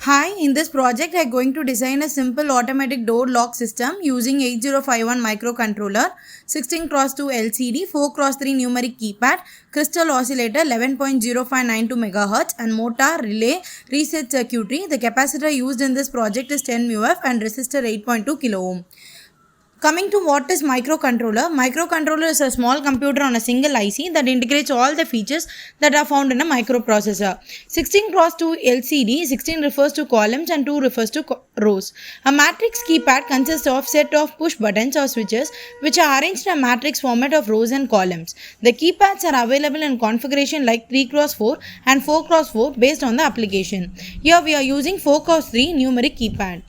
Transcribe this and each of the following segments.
Hi, in this project I am going to design a simple automatic door lock system using 8051 microcontroller, 16x2 LCD, 4x3 numeric keypad, crystal oscillator 11.0592 MHz and motor, relay, reset circuitry. The capacitor used in this project is 10 μF and resistor 8.2 kilo ohm. Coming to what is microcontroller. Microcontroller is a small computer on a single IC that integrates all the features that are found in a microprocessor. 16x2 LCD, 16 refers to columns and 2 refers to rows. A matrix keypad consists of set of push buttons or switches which are arranged in a matrix format of rows and columns. The keypads are available in configuration like 3x4 and 4x4 based on the application. Here we are using 4x3 numeric keypad.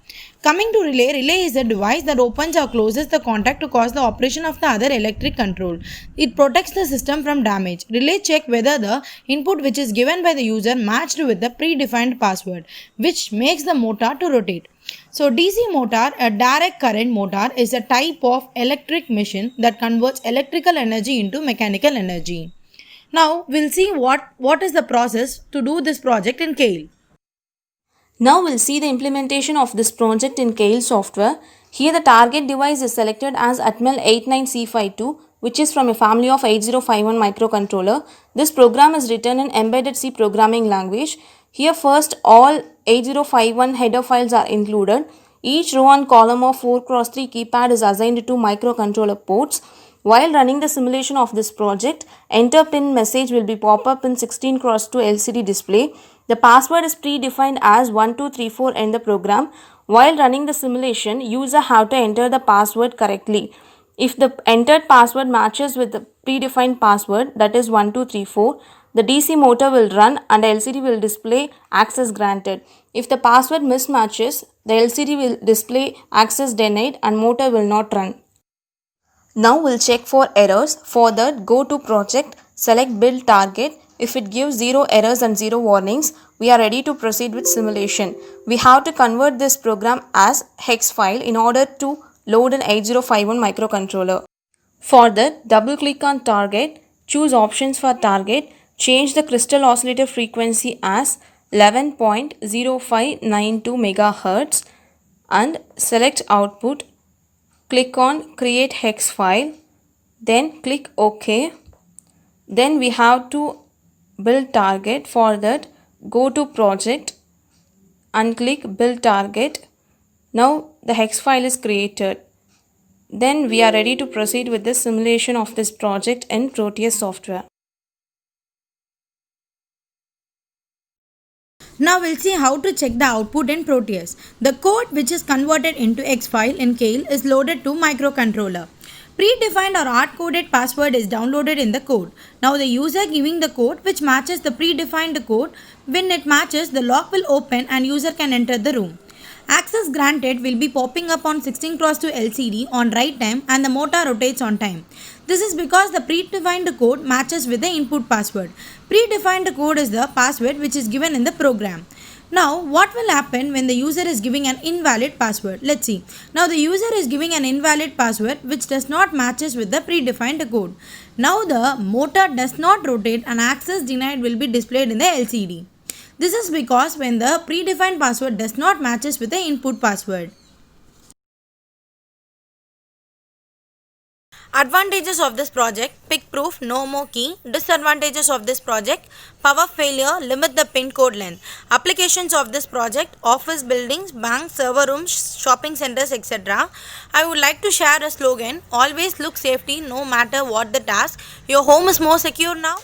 Coming to relay, relay is a device that opens or closes the contact to cause the operation of the other electric control. It protects the system from damage. Relay check whether the input which is given by the user matched with the predefined password, which makes the motor to rotate. So DC motor, a direct current motor, is a type of electric machine that converts electrical energy into mechanical energy. Now we'll see what is the process to do this project in Keil. Now we'll see the implementation of this project in Keil software. Here the target device is selected as Atmel 89C52, which is from a family of 8051 microcontroller. This program is written in embedded C programming language. Here first all 8051 header files are included. Each row and column of 4x3 keypad is assigned to microcontroller ports. While running the simulation of this project, enter pin message will be pop up in 16x2 LCD display. The password is predefined as 1234 in the program. While running the simulation, user have to enter the password correctly. If the entered password matches with the predefined password, that is 1234, the DC motor will run and LCD will display access granted. If the password mismatches, the LCD will display access denied and motor will not run. Now we'll check for errors. For that, go to project, select build target. If it gives 0 errors and 0 warnings, we are ready to proceed with simulation. We have to convert this program as hex file in order to load an 8051 microcontroller. For that, double click on target, choose options for target, change the crystal oscillator frequency as 11.0592 MHz and select output. Click on create hex file, then click OK. Then we have to build target. For that, go to project and click build target. Now the hex file is created. Then we are ready to proceed with the simulation of this project in Proteus software. Now we'll see how to check the output in Proteus. The code which is converted into X file in Keil is loaded to microcontroller. Predefined or hard-coded password is downloaded in the code. Now the user giving the code which matches the predefined code. When it matches, the lock will open and user can enter the room. Access granted will be popping up on 16x2 LCD on write time and the motor rotates on time. This is because the predefined code matches with the input password. Predefined code is the password which is given in the program. Now what will happen when the user is giving an invalid password? Let's see. Now the user is giving an invalid password which does not matches with the predefined code. Now the motor does not rotate and access denied will be displayed in the LCD. This is because when the predefined password does not matches with the input password. Advantages of this project: pick proof, no more key. Disadvantages of this project: power failure, limit the pin code length. Applications of this project: office buildings, banks, server rooms, shopping centers, etc. I would like to share a slogan: always look safety no matter what the task. Your home is more secure now.